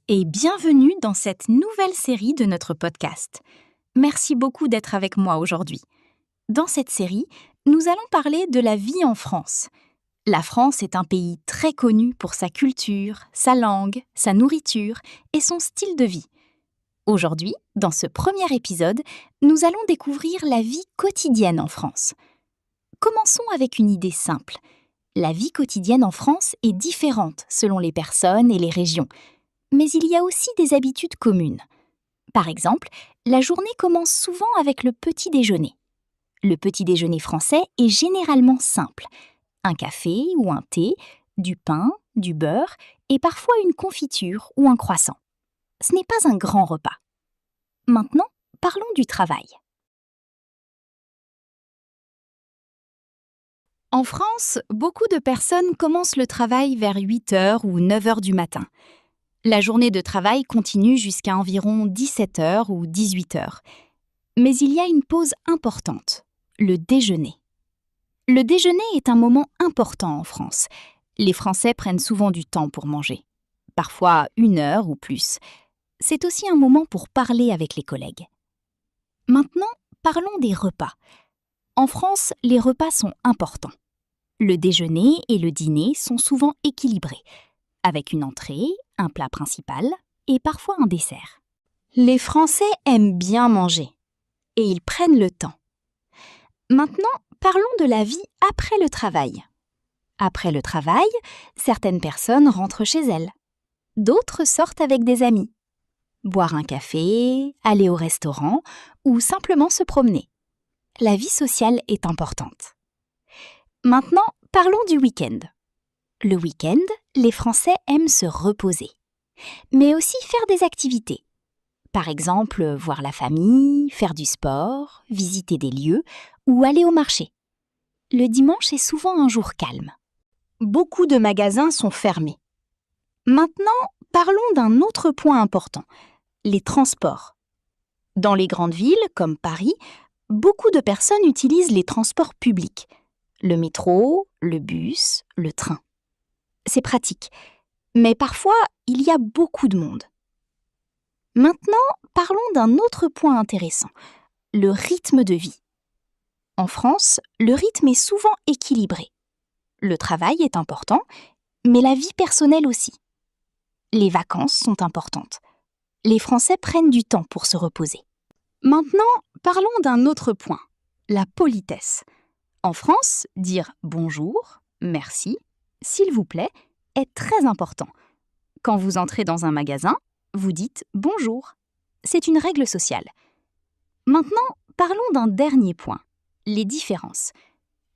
et bienvenue dans cette nouvelle série de notre podcast. Merci beaucoup d'être avec moi aujourd'hui. Dans cette série, nous allons parler de la vie en France. La France est un pays très connu pour sa culture, sa langue, sa nourriture et son style de vie. Aujourd'hui, dans ce premier épisode, nous allons découvrir la vie quotidienne en France. Commençons avec une idée simple. La vie quotidienne en France est différente selon les personnes et les régions. Mais il y a aussi des habitudes communes. Par exemple, la journée commence souvent avec le petit déjeuner. Le petit déjeuner français est généralement simple. Un café ou un thé, du pain, du beurre et parfois une confiture ou un croissant. Ce n'est pas un grand repas. Maintenant, parlons du travail. En France, beaucoup de personnes commencent le travail vers 8h ou 9h du matin. La journée de travail continue jusqu'à environ 17h ou 18h. Mais il y a une pause importante, le déjeuner. Le déjeuner est un moment important en France. Les Français prennent souvent du temps pour manger, parfois 1 heure ou plus. C'est aussi un moment pour parler avec les collègues. Maintenant, parlons des repas. En France, les repas sont importants. Le déjeuner et le dîner sont souvent équilibrés, avec une entrée, un plat principal et parfois un dessert. Les Français aiment bien manger et ils prennent le temps. Maintenant, parlons de la vie après le travail. Après le travail, certaines personnes rentrent chez elles. D'autres sortent avec des amis. Boire un café, aller au restaurant ou simplement se promener. La vie sociale est importante. Maintenant, parlons du week-end. Le week-end, les Français aiment se reposer, mais aussi faire des activités. Par exemple, voir la famille, faire du sport, visiter des lieux ou aller au marché. Le dimanche est souvent un jour calme. Beaucoup de magasins sont fermés. Maintenant, parlons d'un autre point important, les transports. Dans les grandes villes, comme Paris, beaucoup de personnes utilisent les transports publics, le métro, le bus, le train. C'est pratique, mais parfois, il y a beaucoup de monde. Maintenant, parlons d'un autre point intéressant, le rythme de vie. En France, le rythme est souvent équilibré. Le travail est important, mais la vie personnelle aussi. Les vacances sont importantes. Les Français prennent du temps pour se reposer. Maintenant, parlons d'un autre point, la politesse. En France, dire bonjour, merci, s'il vous plaît, est très important. Quand vous entrez dans un magasin, vous dites bonjour. C'est une règle sociale. Maintenant, parlons d'un dernier point, les différences.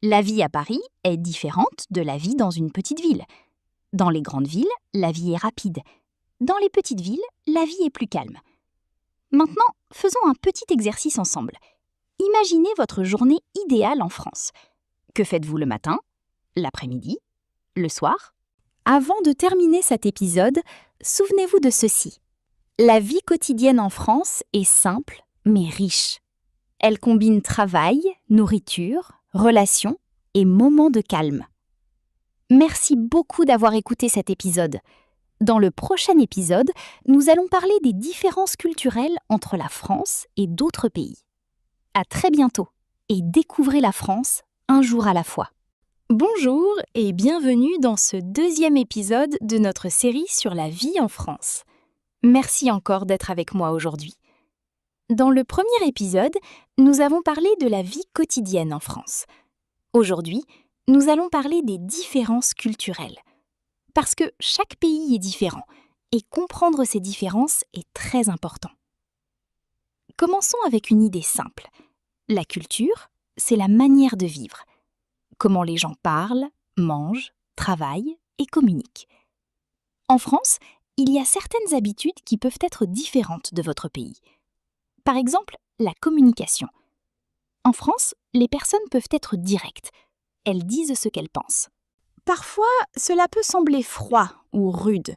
La vie à Paris est différente de la vie dans une petite ville. Dans les grandes villes, la vie est rapide. Dans les petites villes, la vie est plus calme. Maintenant, faisons un petit exercice ensemble. Imaginez votre journée idéale en France. Que faites-vous le matin, l'après-midi, le soir ? Avant de terminer cet épisode, souvenez-vous de ceci. La vie quotidienne en France est simple, mais riche. Elle combine travail, nourriture, relations et moments de calme. Merci beaucoup d'avoir écouté cet épisode. Dans le prochain épisode, nous allons parler des différences culturelles entre la France et d'autres pays. À très bientôt et découvrez la France un jour à la fois. Bonjour et bienvenue dans ce deuxième épisode de notre série sur la vie en France. Merci encore d'être avec moi aujourd'hui. Dans le premier épisode, nous avons parlé de la vie quotidienne en France. Aujourd'hui, nous allons parler des différences culturelles. Parce que chaque pays est différent et comprendre ces différences est très important. Commençons avec une idée simple. La culture, c'est la manière de vivre. Comment les gens parlent, mangent, travaillent et communiquent. En France, il y a certaines habitudes qui peuvent être différentes de votre pays. Par exemple, la communication. En France, les personnes peuvent être directes. Elles disent ce qu'elles pensent. Parfois, cela peut sembler froid ou rude.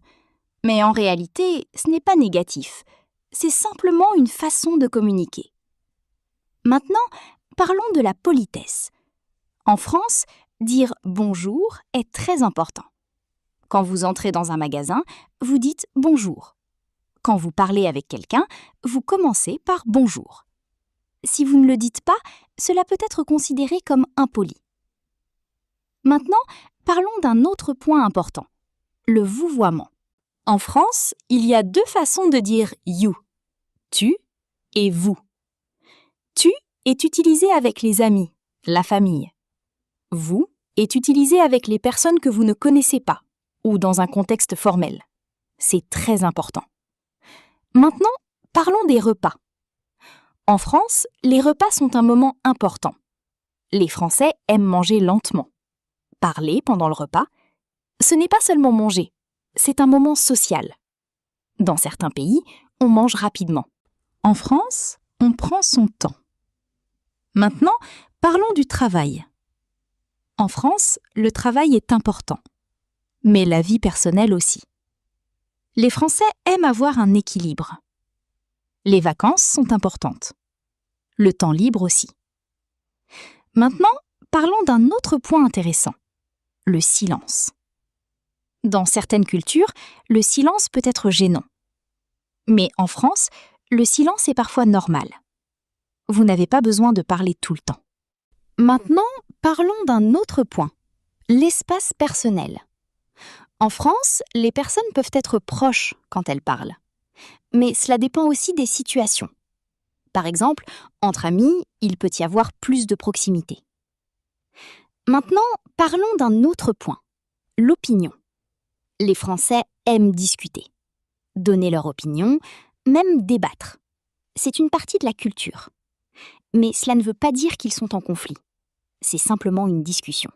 Mais en réalité, ce n'est pas négatif. C'est simplement une façon de communiquer. Maintenant, parlons de la politesse. En France, dire bonjour est très important. Quand vous entrez dans un magasin, vous dites bonjour. Quand vous parlez avec quelqu'un, vous commencez par bonjour. Si vous ne le dites pas, cela peut être considéré comme impoli. Maintenant, parlons d'un autre point important, le vouvoiement. En France, il y a deux façons de dire you, tu et vous. Tu est utilisé avec les amis, la famille. Vous est utilisé avec les personnes que vous ne connaissez pas ou dans un contexte formel. C'est très important. Maintenant, parlons des repas. En France, les repas sont un moment important. Les Français aiment manger lentement. Parler pendant le repas, ce n'est pas seulement manger, c'est un moment social. Dans certains pays, on mange rapidement. En France, on prend son temps. Maintenant, parlons du travail. En France, le travail est important, mais la vie personnelle aussi. Les Français aiment avoir un équilibre. Les vacances sont importantes. Le temps libre aussi. Maintenant, parlons d'un autre point intéressant, le silence. Dans certaines cultures, le silence peut être gênant. Mais en France, le silence est parfois normal. Vous n'avez pas besoin de parler tout le temps. Maintenant, parlons d'un autre point, l'espace personnel. En France, les personnes peuvent être proches quand elles parlent. Mais cela dépend aussi des situations. Par exemple, entre amis, il peut y avoir plus de proximité. Maintenant, parlons d'un autre point, l'opinion. Les Français aiment discuter, donner leur opinion, même débattre. C'est une partie de la culture. Mais cela ne veut pas dire qu'ils sont en conflit. C'est simplement une discussion.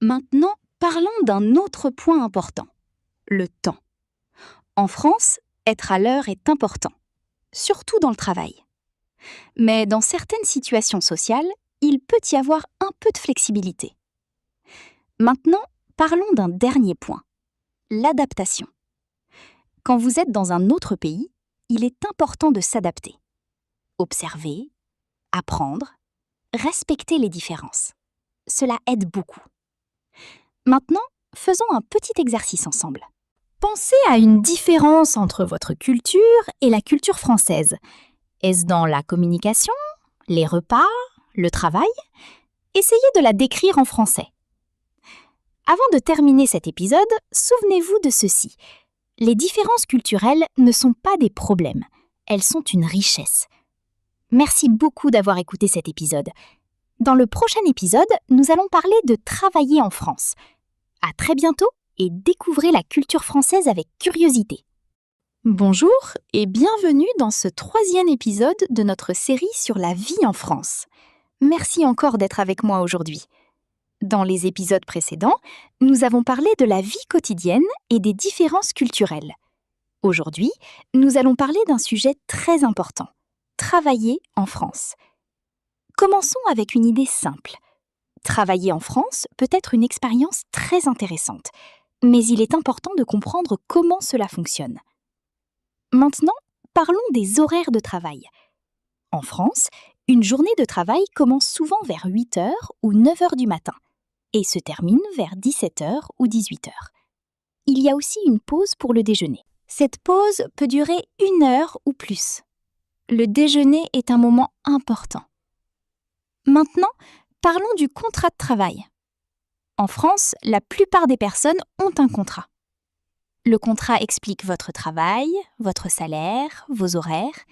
Maintenant, parlons d'un autre point important, le temps. En France, être à l'heure est important, surtout dans le travail. Mais dans certaines situations sociales, il peut y avoir un peu de flexibilité. Maintenant, parlons d'un dernier point, l'adaptation. Quand vous êtes dans un autre pays, il est important de s'adapter. Observer, apprendre, respecter les différences. Cela aide beaucoup. Maintenant, faisons un petit exercice ensemble. Pensez à une différence entre votre culture et la culture française. Est-ce dans la communication, les repas, le travail? Essayez de la décrire en français. Avant de terminer cet épisode, souvenez-vous de ceci. Les différences culturelles ne sont pas des problèmes, elles sont une richesse. Merci beaucoup d'avoir écouté cet épisode. Dans le prochain épisode, nous allons parler de travailler en France. À très bientôt et découvrez la culture française avec curiosité. Bonjour et bienvenue dans ce 3e épisode de notre série sur la vie en France. Merci encore d'être avec moi aujourd'hui. Dans les épisodes précédents, nous avons parlé de la vie quotidienne et des différences culturelles. Aujourd'hui, nous allons parler d'un sujet très important, travailler en France. Commençons avec une idée simple. Travailler en France peut être une expérience très intéressante, mais il est important de comprendre comment cela fonctionne. Maintenant, parlons des horaires de travail. En France, une journée de travail commence souvent vers 8h ou 9h du matin et se termine vers 17h ou 18h. Il y a aussi une pause pour le déjeuner. Cette pause peut durer 1 heure ou plus. Le déjeuner est un moment important. Maintenant, parlons du contrat de travail. En France, la plupart des personnes ont un contrat. Le contrat explique votre travail, votre salaire, vos horaires.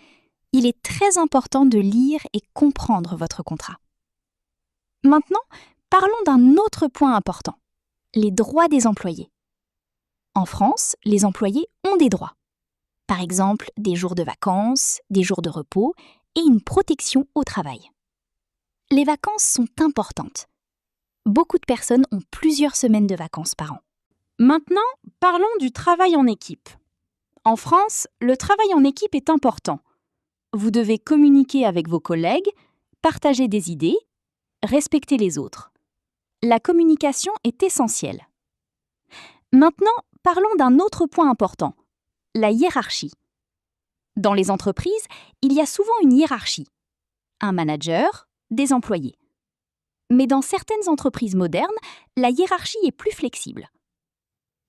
Il est très important de lire et comprendre votre contrat. Maintenant, parlons d'un autre point important, les droits des employés. En France, les employés ont des droits. Par exemple, des jours de vacances, des jours de repos et une protection au travail. Les vacances sont importantes. Beaucoup de personnes ont plusieurs semaines de vacances par an. Maintenant, parlons du travail en équipe. En France, le travail en équipe est important. Vous devez communiquer avec vos collègues, partager des idées, respecter les autres. La communication est essentielle. Maintenant, parlons d'un autre point important, la hiérarchie. Dans les entreprises, il y a souvent une hiérarchie. Un manager, des employés. Mais dans certaines entreprises modernes, la hiérarchie est plus flexible.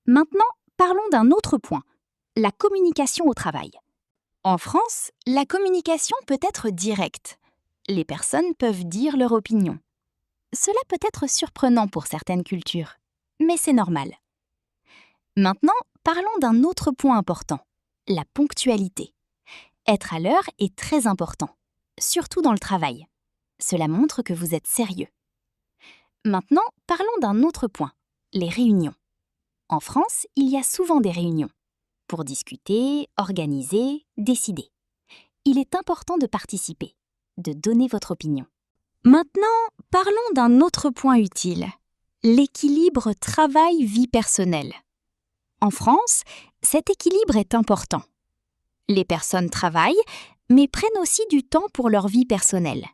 Maintenant, parlons d'un autre point, la communication au travail. En France, la communication peut être directe. Les personnes peuvent dire leur opinion. Cela peut être surprenant pour certaines cultures, mais c'est normal. Maintenant, parlons d'un autre point important, la ponctualité. Être à l'heure est très important, surtout dans le travail. Cela montre que vous êtes sérieux. Maintenant, parlons d'un autre point, les réunions. En France, il y a souvent des réunions pour discuter, organiser, décider. Il est important de participer, de donner votre opinion. Maintenant, parlons d'un autre point utile, l'équilibre travail-vie personnelle. En France, cet équilibre est important. Les personnes travaillent, mais prennent aussi du temps pour leur vie personnelle.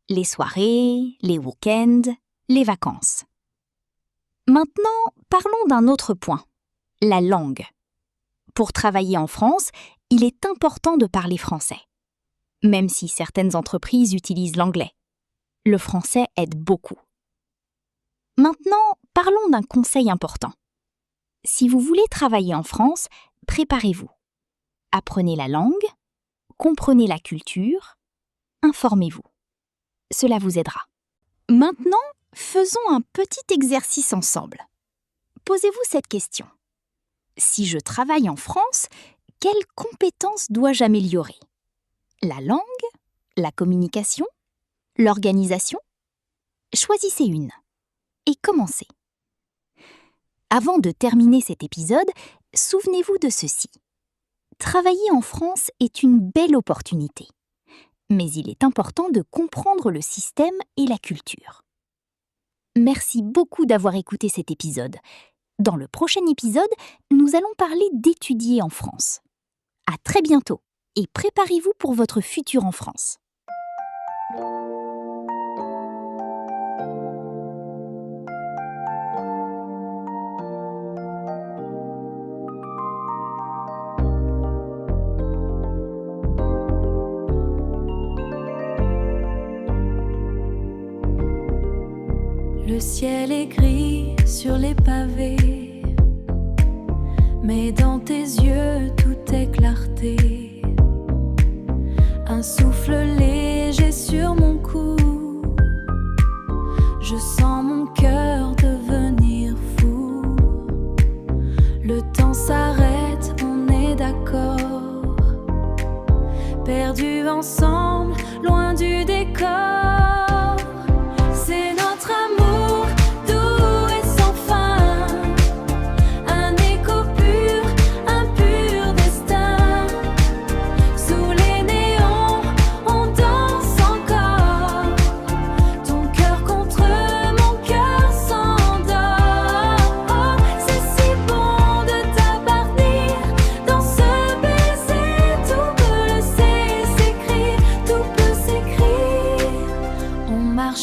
Les soirées, les week-ends, les vacances. Maintenant, parlons d'un autre point, la langue. Pour travailler en France, il est important de parler français. Même si certaines entreprises utilisent l'anglais. Le français aide beaucoup. Maintenant, parlons d'un conseil important. Si vous voulez travailler en France, préparez-vous. Apprenez la langue, comprenez la culture, informez-vous. Cela vous aidera. Maintenant, faisons un petit exercice ensemble. Posez-vous cette question. Si je travaille en France, quelles compétences dois-je améliorer? La langue? La communication? L'organisation? Choisissez une et commencez. Avant de terminer cet épisode, souvenez-vous de ceci. Travailler en France est une belle opportunité, mais il est important de comprendre le système et la culture. Merci beaucoup d'avoir écouté cet épisode. Dans le prochain épisode, nous allons parler d'étudier en France. À très bientôt et préparez-vous pour votre futur en France. Le ciel est gris sur les pavés, mais dans tes yeux tout est clarté. Un souffle léger sur mon cou, je sens mon cœur devenir fou. Le temps s'arrête, on est d'accord, perdus ensemble, loin du décor.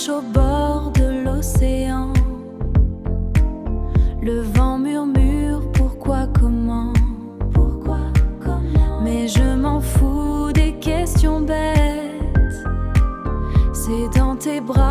Au bord de l'océan, le vent murmure pourquoi, comment, mais je m'en fous des questions bêtes. C'est dans tes bras